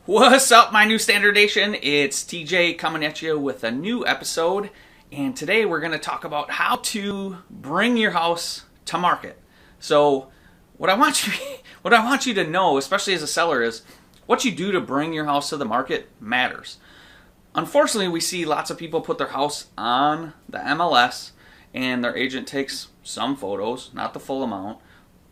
What's up, my new Standard Nation? It's TJ coming at you with a new episode, and today we're going to talk about how to bring your house to market. So, what I want you to know, especially as a seller, is what you do to bring your house to the market matters. Unfortunately, we see lots of people put their house on the MLS, and their agent takes some photos, not the full amount,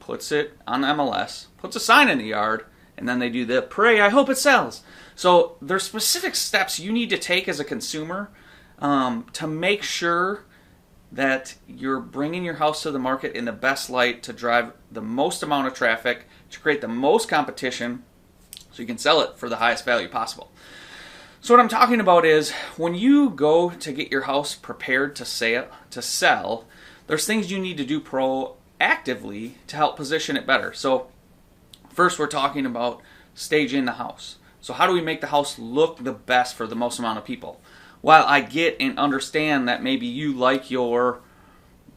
puts it on the MLS, puts a sign in the yard, and then they do the pray, I hope it sells. So there's specific steps you need to take as a consumer to make sure that you're bringing your house to the market in the best light to drive the most amount of traffic, to create the most competition, so you can sell it for the highest value possible. So what I'm talking about is when you go to get your house prepared to sell, there's things you need to do proactively to help position it better. So first, we're talking about staging the house. So how do we make the house look the best for the most amount of people? While I get and understand that maybe you like your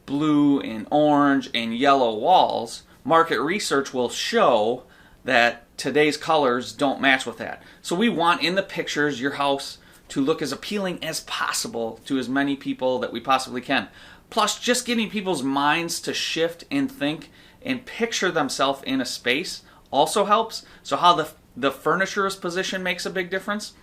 blue and orange and yellow walls, market research will show that today's colors don't match with that. So we want in the pictures your house to look as appealing as possible to as many people that we possibly can. Plus, just getting people's minds to shift and think and picture themselves in a space also helps. So how the furniture is positioned makes a big difference.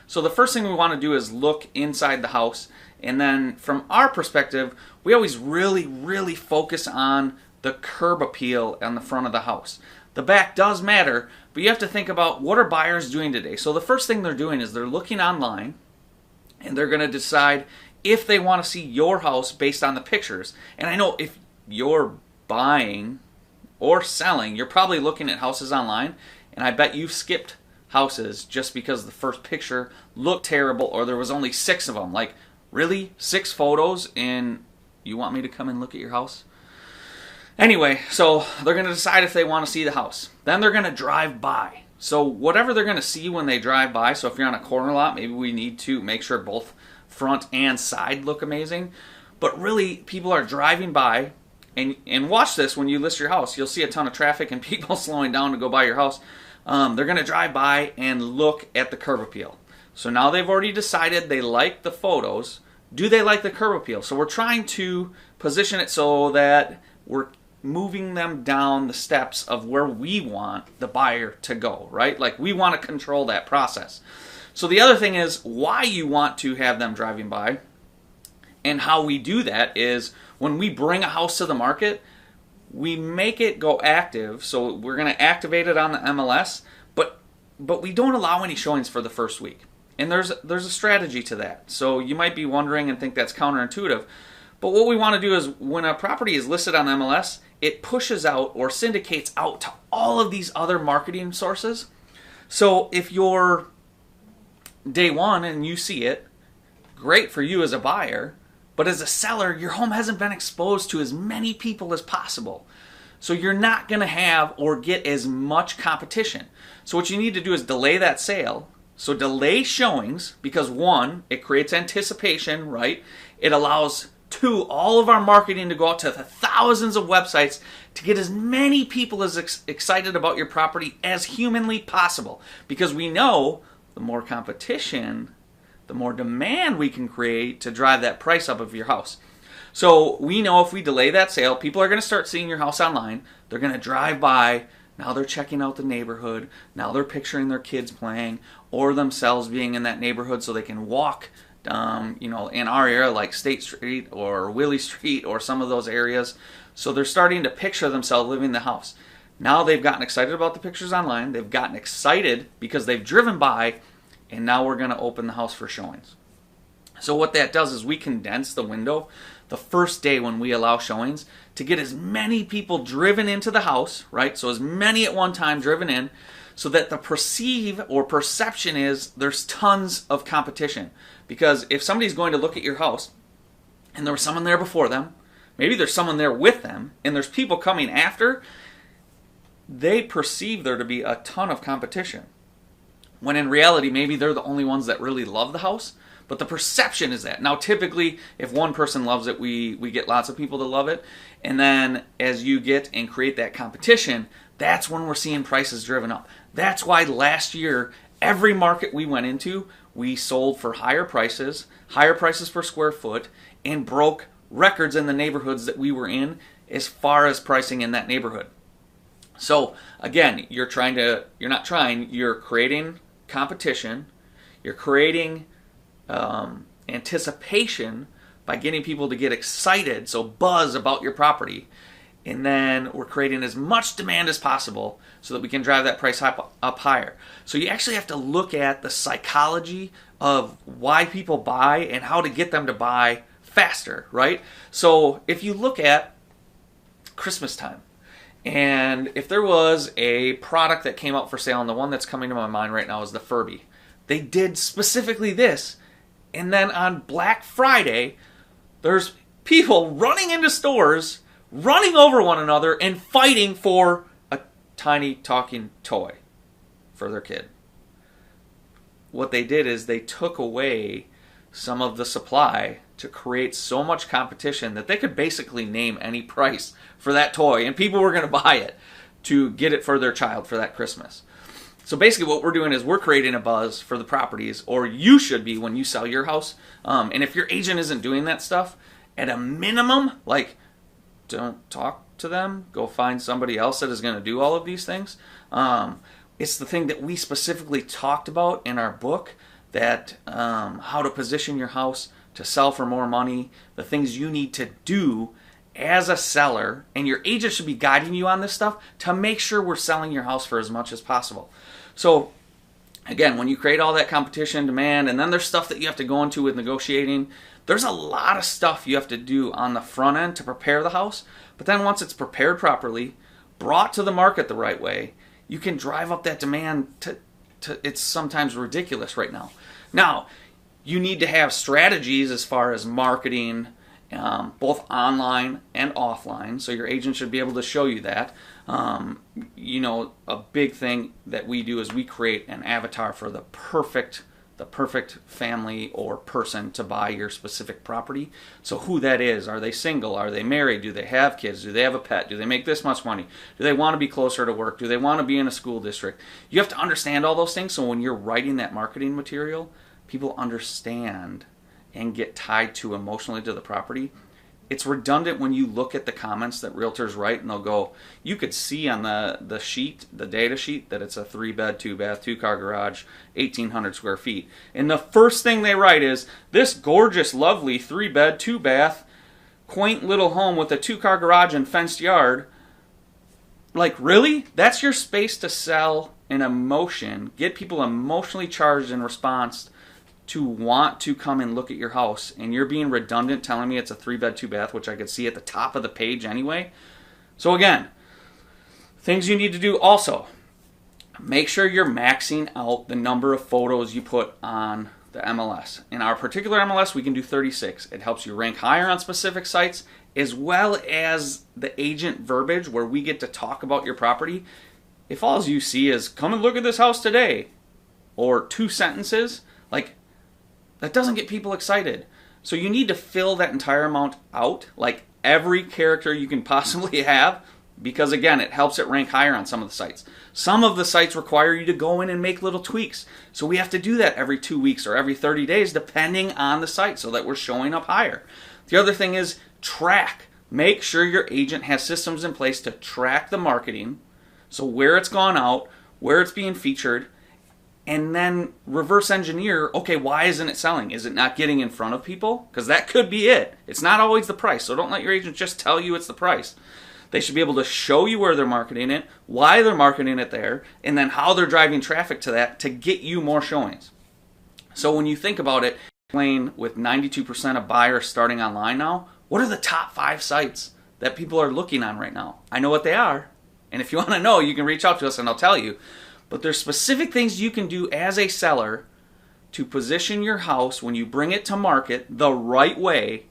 So the first thing we want to do is look inside the house. And then from our perspective, we always really focus on the curb appeal on the front of the house. The back does matter, but you have to think about what are buyers doing today. So the first thing they're doing is they're looking online and they're going to decide if they want to see your house based on the pictures. And I know if you're buying or selling, you're probably looking at houses online, and I bet you've skipped houses just because the first picture looked terrible or there was only 6 of them. Like, really? 6 photos and you want me to come and look at your house? Anyway, so they're going to decide if they want to see the house. Then they're going to drive by. So whatever they're going to see when they drive by, so if you're on a corner lot, maybe we need to make sure both front and side look amazing. But really, people are driving by. And watch this when you list your house. You'll see a ton of traffic and people slowing down to go buy your house. They're going to drive by and look at the curb appeal. So now they've already decided they like the photos. Do they like the curb appeal? So we're trying to position it so that we're moving them down the steps of where we want the buyer to go, right? Like, we want to control that process. So the other thing is why you want to have them driving by. And how we do that is when we bring a house to the market, we make it go active. So we're going to activate it on the MLS, but we don't allow any showings for the first week. And there's a strategy to that. So you might be wondering and think that's counterintuitive. But what we want to do is when a property is listed on MLS, it pushes out or syndicates out to all of these other marketing sources. So if you're day one and you see it, great for you as a buyer. But as a seller, your home hasn't been exposed to as many people as possible. So you're not going to have or get as much competition. So what you need to do is delay that sale. So delay showings because 1, it creates anticipation, right? It allows 2, all of our marketing to go out to the thousands of websites to get as many people as excited about your property as humanly possible. Because we know the more competition, the more demand we can create to drive that price up of your house. So we know if we delay that sale, people are going to start seeing your house online. They're going to drive by. Now they're checking out the neighborhood. Now they're picturing their kids playing or themselves being in that neighborhood so they can walk, in our area like State Street or Willie Street or some of those areas. So they're starting to picture themselves living in the house. Now they've gotten excited about the pictures online. They've gotten excited because they've driven by. And now we're going to open the house for showings. So what that does is we condense the window the first day when we allow showings to get as many people driven into the house, right? So as many at one time driven in, so that the perception is there's tons of competition. Because if somebody's going to look at your house and there was someone there before them, maybe there's someone there with them, and there's people coming after, they perceive there to be a ton of competition. When in reality, maybe they're the only ones that really love the house, but the perception is that. Now, typically, if one person loves it, we get lots of people to love it. And then as you get and create that competition, that's when we're seeing prices driven up. That's why last year, Every market we went into, we sold for higher prices per square foot, and broke records in the neighborhoods that we were in as far as pricing in that neighborhood. So again, you're creating competition, you're creating anticipation by getting people to get excited, so buzz about your property. And then we're creating as much demand as possible so that we can drive that price up higher. So you actually have to look at the psychology of why people buy and how to get them to buy faster, right? So if you look at Christmas time, and if there was a product that came out for sale, and the one that's coming to my mind right now is the Furby. They did specifically this. And then on Black Friday, there's people running into stores, running over one another, and fighting for a tiny talking toy for their kid. What they did is they took away some of the supply to create so much competition that they could basically name any price for that toy, and people were going to buy it to get it for their child for that Christmas. So basically what we're doing is we're creating a buzz for the properties, or you should be when you sell your house. And if your agent isn't doing that stuff, at a minimum, like, don't talk to them. Go find somebody else that is going to do all of these things. It's the thing that we specifically talked about in our book, that how to position your house to sell for more money, the things you need to do as a seller, and your agent should be guiding you on this stuff to make sure we're selling your house for as much as possible. So again, when you create all that competition, demand, and then there's stuff that you have to go into with negotiating, there's a lot of stuff you have to do on the front end to prepare the house. But then once it's prepared properly, brought to the market the right way, you can drive up that demand to it's sometimes ridiculous right now. Now, you need to have strategies as far as marketing, both online and offline, so your agent should be able to show you that. A big thing that we do is we create an avatar for the perfect family or person to buy your specific property. So who that is, are they single, are they married, do they have kids, do they have a pet, do they make this much money, do they want to be closer to work, do they want to be in a school district? You have to understand all those things, so when you're writing that marketing material, people understand and get tied to emotionally to the property. It's redundant when you look at the comments that realtors write, and they'll go, you could see on the sheet, the data sheet, that it's a 3-bed, 2-bath, 2-car garage, 1,800 square feet. And the first thing they write is, this gorgeous, lovely 3-bed, 2-bath, quaint little home with a 2-car garage and fenced yard. Like, really? That's your space to sell an emotion, get people emotionally charged in response to want to come and look at your house, and you're being redundant telling me it's a 3-bed, 2-bath, which I could see at the top of the page anyway. So again, things you need to do also. Make sure you're maxing out the number of photos you put on the MLS. In our particular MLS, we can do 36. It helps you rank higher on specific sites, as well as the agent verbiage where we get to talk about your property. If all you see is, come and look at this house today, or 2 sentences, like, that doesn't get people excited. So you need to fill that entire amount out, like every character you can possibly have, because again, it helps it rank higher on some of the sites. Some of the sites require you to go in and make little tweaks. So we have to do that every 2 weeks or every 30 days, depending on the site, so that we're showing up higher. The other thing is track. Make sure your agent has systems in place to track the marketing, so where it's gone out, where it's being featured, and then reverse engineer, okay, why isn't it selling? Is it not getting in front of people? Because that could be it. It's not always the price, so don't let your agent just tell you it's the price. They should be able to show you where they're marketing it, why they're marketing it there, and then how they're driving traffic to that to get you more showings. So when you think about it, playing with 92% of buyers starting online now, what are the top 5 sites that people are looking on right now? I know what they are, and if you want to know, you can reach out to us and I'll tell you. But there's specific things you can do as a seller to position your house when you bring it to market the right way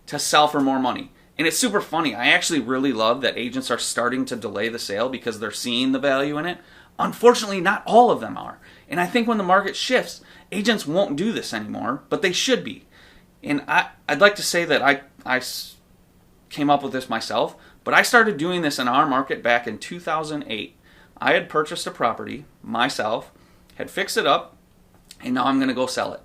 to sell for more money. And it's super funny. I actually really love that agents are starting to delay the sale because they're seeing the value in it. Unfortunately, not all of them are. And I think when the market shifts, agents won't do this anymore, but they should be. And I'd like to say that I came up with this myself, but I started doing this in our market back in 2008. I had purchased a property myself. had fixed it up, and now I'm going to go sell it.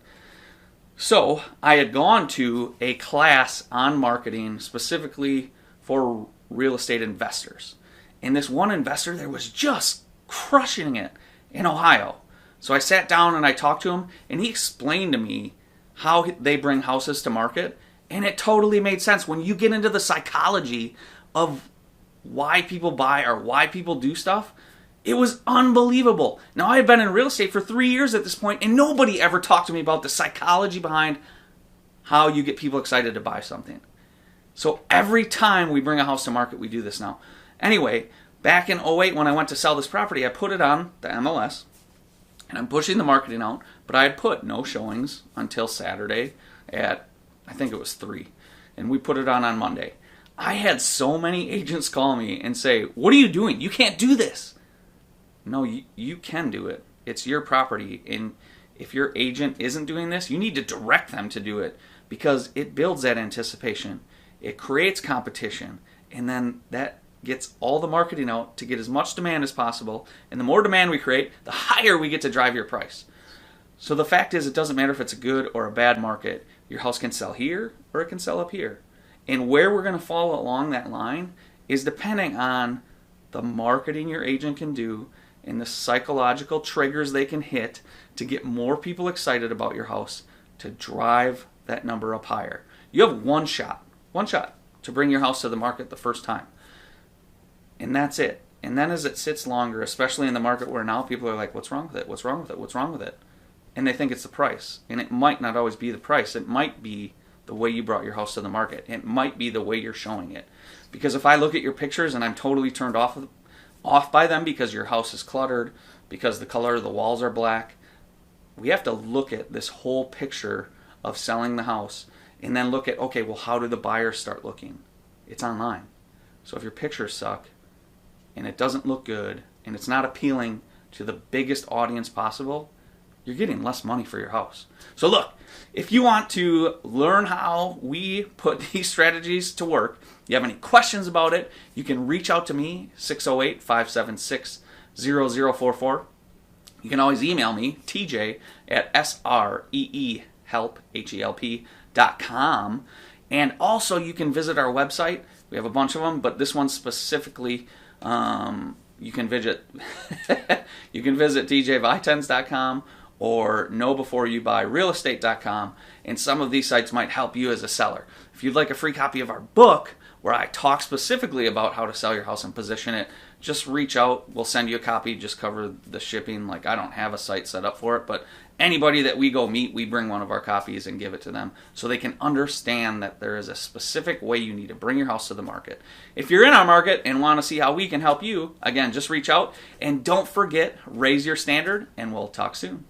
So I had gone to a class on marketing specifically for real estate investors. And this one investor there was just crushing it in Ohio. So I sat down and I talked to him, and he explained to me how they bring houses to market. And it totally made sense. When you get into the psychology of why people buy or why people do stuff, it was unbelievable. Now, I had been in real estate for 3 years at this point, and nobody ever talked to me about the psychology behind how you get people excited to buy something. So every time we bring a house to market, we do this now. Anyway, back in 2008 when I went to sell this property, I put it on the MLS, and I'm pushing the marketing out, but I had put no showings until Saturday at, I think it was 3, and we put it on Monday. I had so many agents call me and say, "What are you doing? You can't do this." No, you can do it. It's your property, and if your agent isn't doing this, you need to direct them to do it, because it builds that anticipation. It creates competition, and then that gets all the marketing out to get as much demand as possible, and the more demand we create, the higher we get to drive your price. So the fact is, it doesn't matter if it's a good or a bad market. Your house can sell here or it can sell up here. And where we're going to fall along that line is depending on the marketing your agent can do and the psychological triggers they can hit to get more people excited about your house to drive that number up higher. You have one shot to bring your house to the market the first time. And that's it. And then as it sits longer, especially in the market where now people are like, "What's wrong with it? What's wrong with it? What's wrong with it?" And they think it's the price. And it might not always be the price. It might be the way you brought your house to the market. It might be the way you're showing it. Because if I look at your pictures and I'm totally turned off by them because your house is cluttered, because the color of the walls are black, we have to look at this whole picture of selling the house and then look at, okay, well, how do the buyers start looking? It's online. So if your pictures suck and it doesn't look good and it's not appealing to the biggest audience possible, you're getting less money for your house. So look, if you want to learn how we put these strategies to work, you have any questions about it, you can reach out to me, 608-576-0044. You can always email me, TJ at SREEhelp.com. And also you can visit our website. We have a bunch of them, but this one specifically, you can visit TJVitens.com or KnowBeforeYouBuyRealEstate.com, and some of these sites might help you as a seller. If you'd like a free copy of our book, where I talk specifically about how to sell your house and position it, just reach out. We'll send you a copy. Just cover the shipping. Like, I don't have a site set up for it, but anybody that we go meet, we bring one of our copies and give it to them so they can understand that there is a specific way you need to bring your house to the market. If you're in our market and want to see how we can help you, again, just reach out. And don't forget, raise your standard, and we'll talk soon.